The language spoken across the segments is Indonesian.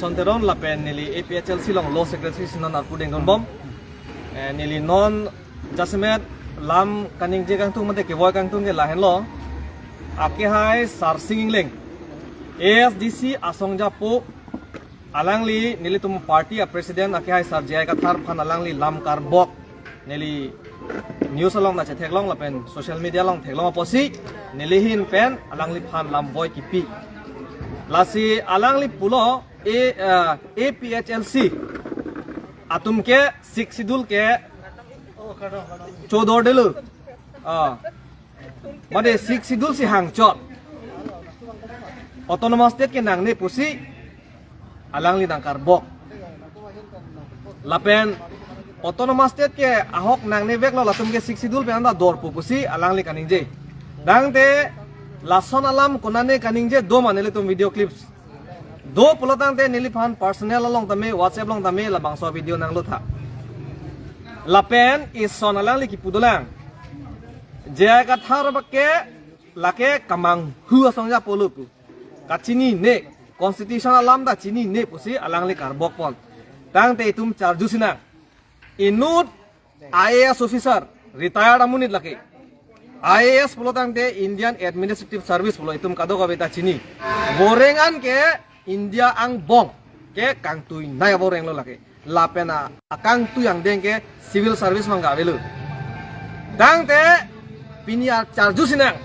sonteron lapen nili APHL silong law secretary sinan arpudeng don bom nili non jasmet lam kaning je kang tung mate ke boy kang tung ke lahen lo ake hai sar singing leng ASDC asongja po alangli nili tum party a president ake hai sar jai ka thar phan alangli lam kar bok nili news along na che theklong lapen social media long theklong posi nili hin pen alangli phan lam boy ki pi lasi alangli pulo APHLC atum ke sik sidul ke chodor delu made sik sidul si hangchot autonomous state ke nangne pusi alangli dangkar bok lapen autonomous state ke ahok nangne vek lo latum ke sik sidul pe anda dor pusi alangli kaningje dangte lason alam konane kaningje do manele tum video clips do pulotang te nili phan personal long tame whatsapp long tame la bangso video nang lo tha lapen is son alang li ki pudolang je ka thar bakke lake kamang hu asongja poluku kachini ne constitution alam da chini ne pusi alang li karbok pon tang te tum charju sina inut IAS officer retired amunit lake IAS pulotang te Indian Administrative Service pulo itum kado kabeta chini borengan ke India ang bong ke kang tui nai boreng lo lake lapena akang tu yang deng ke civil service mangga velu dang te pinia charju sinang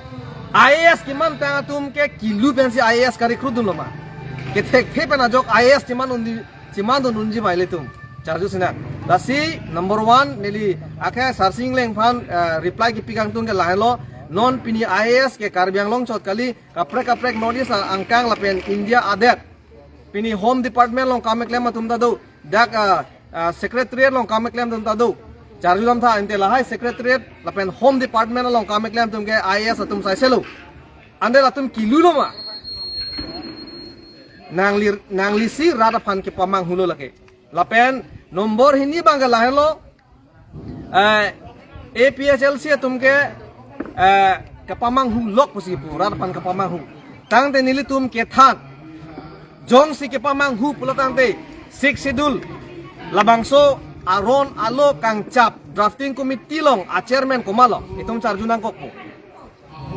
IAS kiman tang tum ke kilu pensi IAS kari krudun lo ma ke thek the pena jok IAS kiman undi ciman don unji baile tum charju sinang lasi number 1 nili akhe sarsing leng phan reply ki pikang tung ke lahelo non pini IAS ke karbiang long chot kali kaprek notice angkang lapen India adet pini home department long kamek lem tum da do dak secretariat long kamek lem tum da do charju lam tha ente lahai secretariat lapen home department long kamek lem tum ke IAS tum sai selo ande latum kilu lo ma nangli si rada phan ke pamang hulo lake lapen nomor hini bangga lahelo APHLC tumke kapamang hu lok pusi pura pan kapamang hu tang te nili tum ke than jong si kapamang hu pulo tang te sik sidul labangso aron alo kang chap drafting committee long a chairman komalo itum charjunang kokpo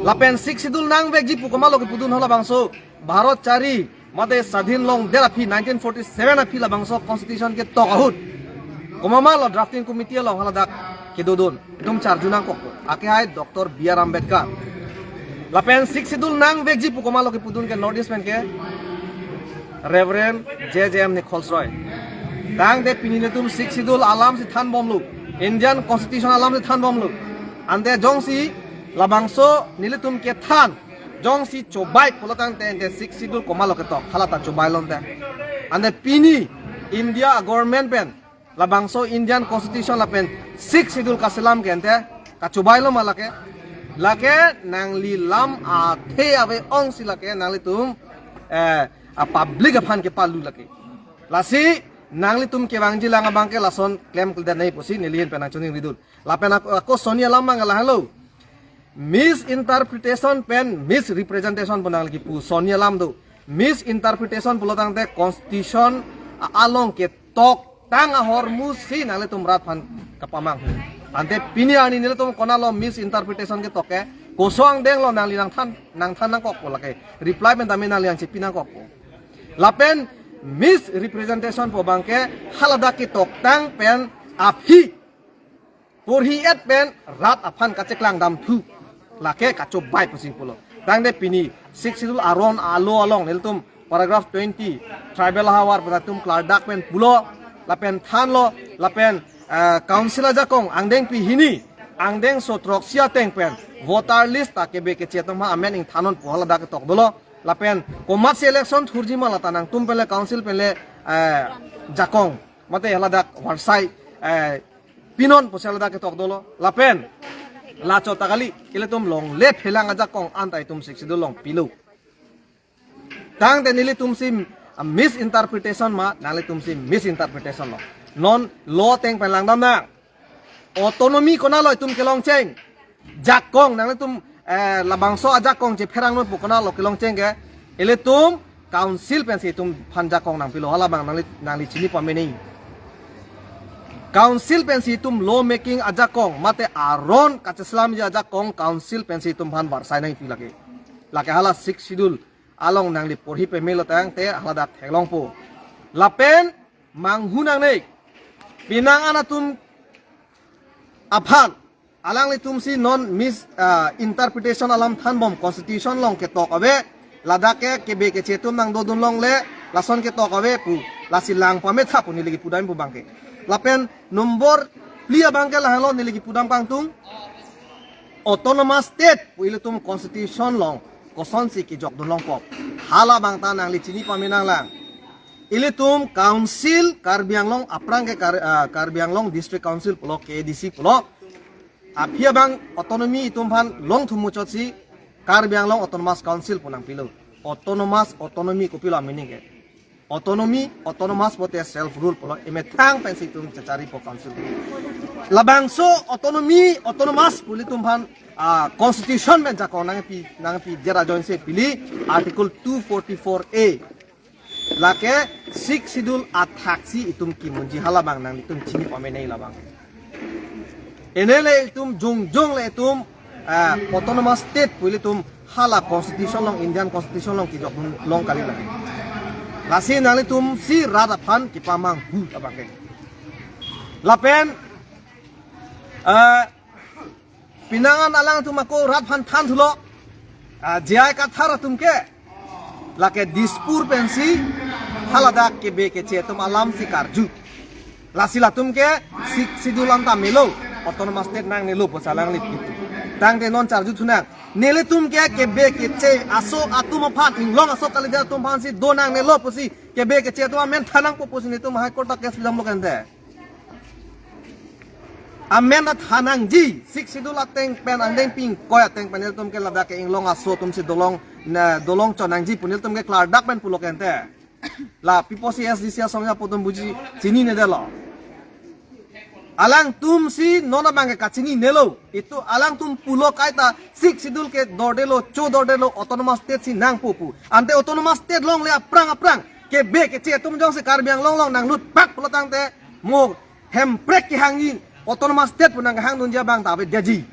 lapen sik sidul nang vekji pu komalo ke pudun hola bangso bharat chari mate sadhin long dera phi 1947 phi labangso constitution ke tokahut komamalo drafting committee long haladak kedodon itum charjunang kokpo ake hai Dr. B.R. Ambedkar lapen sik sidul nang vekji pu komalo ke pudun ke notice men ke Reverend J.J.M. Nichols Roy tang de pinine tum sik sidul alam si than bomlu Indian constitution alam si than bomlu ande jongsi labangso nilitum ke than jongsi chobai polotang te ande sik sidul komalo ke tok halata chobai lom te ande pini India government pen labangso Indian constitution lapen sik sidul kaselam ke ante ka chobai lom alake lake nangli lam a the ave ong silake nangli tum a public aphan ke palu lake lasi nangli tum ke bangji langa bangke lason claim kelda nei posi nilien penang chuning ridul lapen ako Sonia Lam ngala hello misinterpretation pen misrepresentation bonang ki pu Sonia Lam do misinterpretation pulotang te constitution along ke tok tang ahor musi nangli tum rat phan kapamang ante pini ani nile tum konalo misinterpretation ke toke kosong deng lo nangli nang than nang kok lake reply pen tami nangli yang cipinang kok lapen misrepresentation po bangke halada ki tok tang pen aphi purhi et pen rat aphan kaceklang dam thu lake kacho bai pusing pulo tang de pini sik sidul aron alo along niltum paragraph 20 tribal hawar padatum klardak pen pulo lapen than lo lapen council jakong angdeng pi hini angdeng sotrok sia teng pen voter list ta kebe ke chetam ha amen ing thanon pohala dak tok dolo lapen komat election thurji mala tanang tum pele council pele jakong mate haladak warsai pinon posela dak tok dolo lapen la chota kali ile tum long le phelang jakong antai tum sik sidul long pilu tang de nili tum sim misinterpretation ma nali tum sim misinterpretation lo non law teng pelang dam na autonomy kona lo tum kelong cheng jakong nang tum labangso ajakong je pherang no pukona lo kelong cheng ge ele tum council pensi tum phanja kong nang pilo hala bang nangli chini pameni council pensi tum law making aja kong mate aron kacheslam ja aja kong council pensi tum phan barsai nang pilake lake hala 6 schedule along nangli porhi pe melo tang te hala dak thelong po lapen manghunang nei pinang ana tum aphan alang le tum si non mis interpretation alam than bom constitution long ke tok abe ladake ke be ke chetum nang dodun long le lason ke tok abe pu lasilang pame tha pu ni legi pudam pu bangke lapen nomor plia bangke la halo ni legi pudam kang tung autonomous state pu ile tum constitution long koson si ki jok dun long pop hala bang ta nang li chini pame nang lang ile tum council Karbianglong aprang ke Karbianglong district council pulo KDC pulo apia bang autonomy itum phan long thumu chosi Karbianglong autonomous council punang pilo autonomy ko pilo meaning ke autonomous pote self rule pulo emethang pensi tum cacari po council labang so autonomous puli tum phan constitution men jako nang pi jera join se pili article 244A lake 6 schedule athaksi itum ki munji halabang nang itum chini pame nei labang enele itum jong le itum autonomous state puli tum hala constitution long Indian constitution long ki jok long kali lagi lasi nang itum si rada phan ki pamang hu labang ke lapen pinangan alang tum ako rat phan than thulo jai ka thara tum ke lake dispur pensi halada ke be ke chetum alam si karju lasila tum ke sidulam ta melo autonomous state nang nelo posalang lit gitu tang de non charju thunang nele tum ke be ke che aso atum phat inglong aso kali da tum phan si do nang nelo posi ke be ke che tum men thanang po posi ni tum high court ta case bilam lo kande amen at hanang ji 6 schedule ateng pen andeng ping koya teng panel tum ke lada ke inglong aso tum si dolong chonang ji punil tum ke klar dak pen pulo kente la pipo si SDC asongya potom buji chini ne delo alang tum si nona bange kachini nelo itu alang tum pulo kaita 6 schedule ke dordelo autonomous state si nang pupu ante autonomous state long le aprang ke be ke che tum jong se Karbianglong long nang lut pak pulo tang te mo hemprek ki hangin autonomous state punang hang dunja bang ta be deji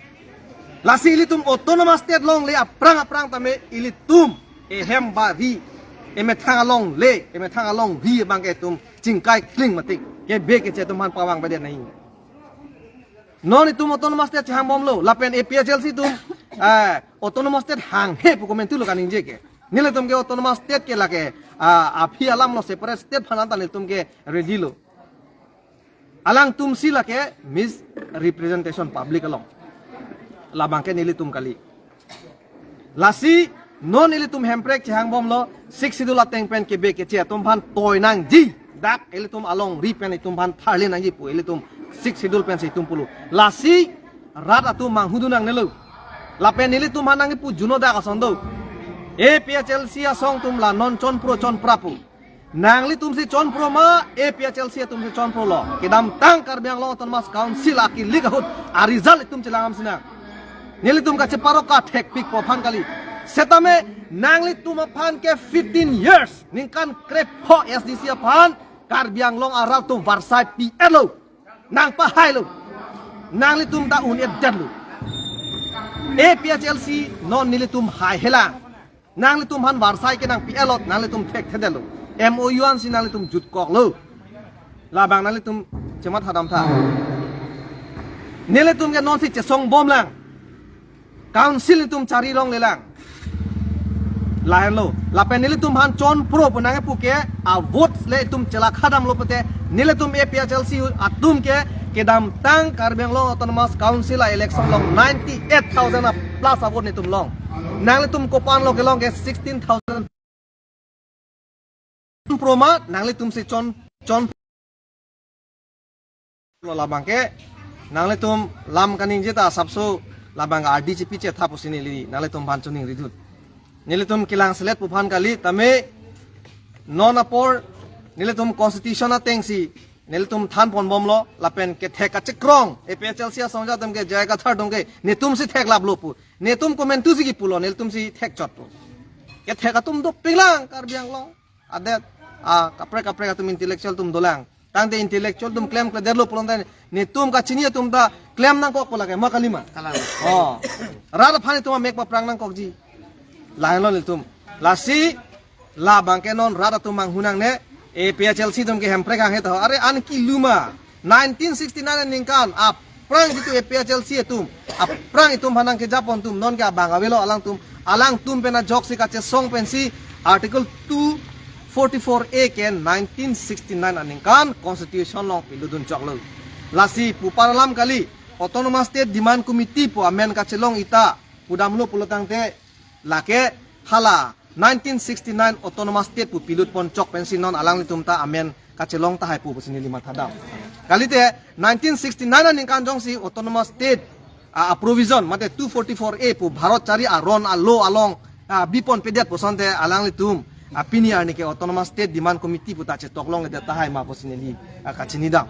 lasi ilitum autonomous state long le aprang tame ilitum ehem bari emethang along le emethang along vi bang ke tum cingkai kling matik ke be ke che tum han pawang bade nai non itum autonomous state hang bom lo lapen APHLC tum autonomous state hang he pu komen tu lo kaning je ke nile tum ke autonomous state ke lake aphi alam lo separate state phananta le tum ke ready lo alang tum si lake mis representation public along labang ke nili tum kali lasi non nili tum hemprek chang bom lo 6 schedule ateng pen ke be ke che tum phan toy nang ji dak eli tum along ri pen tum phan tharle nang ji pu eli tum 6 schedule pen se tum pulu lasi rat atu mang hudu nang nelo la pen nili tum hanang pu juno da ka sondo APHLC asong tum la non chon prapu nangli tum si chon pro ma APHLC tum si chon pro lo kedam tang Karbianglong autonomous council aki ligahut a result tum cilangam sina nili tum ka cheparo ka thek pik po phan kali setame nangli tum phan ke 15 years ningkan krep pho SDC phan Karbianglong arau tum varsai PL lo nang pa hai lo nangli tum ta un eddat lo APHLC non nili tum hai hela nangli tum han varsai ke nang PL lo nangli tum thek thedel lo MOU an sin nangli tum jut kok lo labang nangli tum cemat hadam tha nile tum ke non si chesong bom lang council tum cari long lelang lahen lo lapen nile tum han chon pro punange puke a vote le tum chela khadam lo pate nile tum APHLC atum ke kedam tang Karbianglong autonomous council election long 98,000 plus vote ni tum long nangli tum kopan lo ke long ke 16,000 proma nangli tum si chon lo labang ke nangli tum lam kaning jeta sabso labang RDCP che tha pusini li nangli tum ban chuning ridut nili tum kilang selet puphan kali tame non apor nili tum constitution atengsi nili tum than pon bom lo lapen ke thek ka chikrong APHLC sonja tum ke jai ka thar dong ke ne tum si thek lab lo pu ne tum comment tu si ki pulo nili tum si thek chot pu ke theka tum do pilang kar biang long adet kapre tum intellectual tum dolang tang de intellectual tum claim ke derlo pulon dan ni tum ka chini tum da claim nang kok pola ke makalima oh rada phani tum mek pa prang nang kok ji lain lo tum lasi la bangke non rada tum mang hunang ne APHLC tum ke hempre kang he to are an ki luma 1969 ningkan prang itu APHLC tum prang itum hanang ke Japon tum non ke abang avelo alang tum pena jok si kache song pensi article 244A ke 1969 aningkan constitution long piludun choklo lasi puparalam kali autonomous state demand committee po amen kache long ita pudamlo pulotang te lake hala 1969 autonomous state pu pilut pon chok pensi non alang litum ta amen kache long ta hai pu sini lima thadam kali te 1969 aningkan jong si autonomous state provision mate 244A pu bharat chari ron lo along bipon pediat posante alang litum pini ani ke autonomous state demand committee pu ta che toklong de ta hai ma posineli kachini dam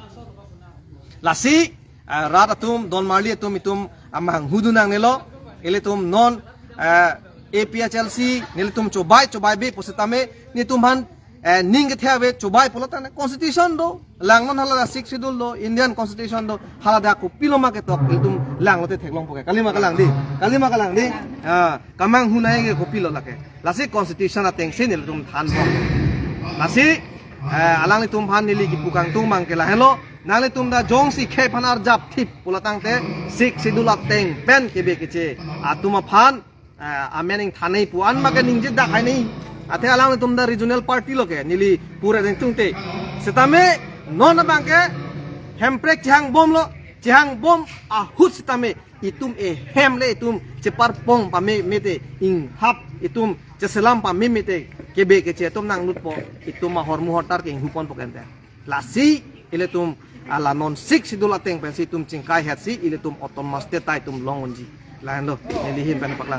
lasi rada tum don marli tum itum amang hudunang nelo ele tum non APHLC nilitum cobai be positame ni tumhan ning thave cobai polatan constitution do langnon hala 6 schedule do Indian constitution do hala da ko piloma ke tok iltum langlote theklong poke kalima kalang di kamang hunai ge ko pilo lake lasi constitution ateng sin iltum than bo lasi alang litum phan nili ki pukang tung mang ke la hello nang litum da jong si khe phanar jap thip polatang te 6 schedule ateng pen ke be ke che atuma phan amening thanei puan ma ke ningjit da khai nei ate alang tum da regional party loke nili pura den tungte setame non bangke hemprek chang bom ahut setame itum hemle itum cepar pong pa mete ing hap itum ceselam pa mete kebe ke cetum nang nutpo itum ma hormu hotar ke hupon pokente lasi ile tum ala non 6 sidul ateng pensi tum cingkai hatsi ile tum autonomous state tai tum longonji lain lo nili him pen paklang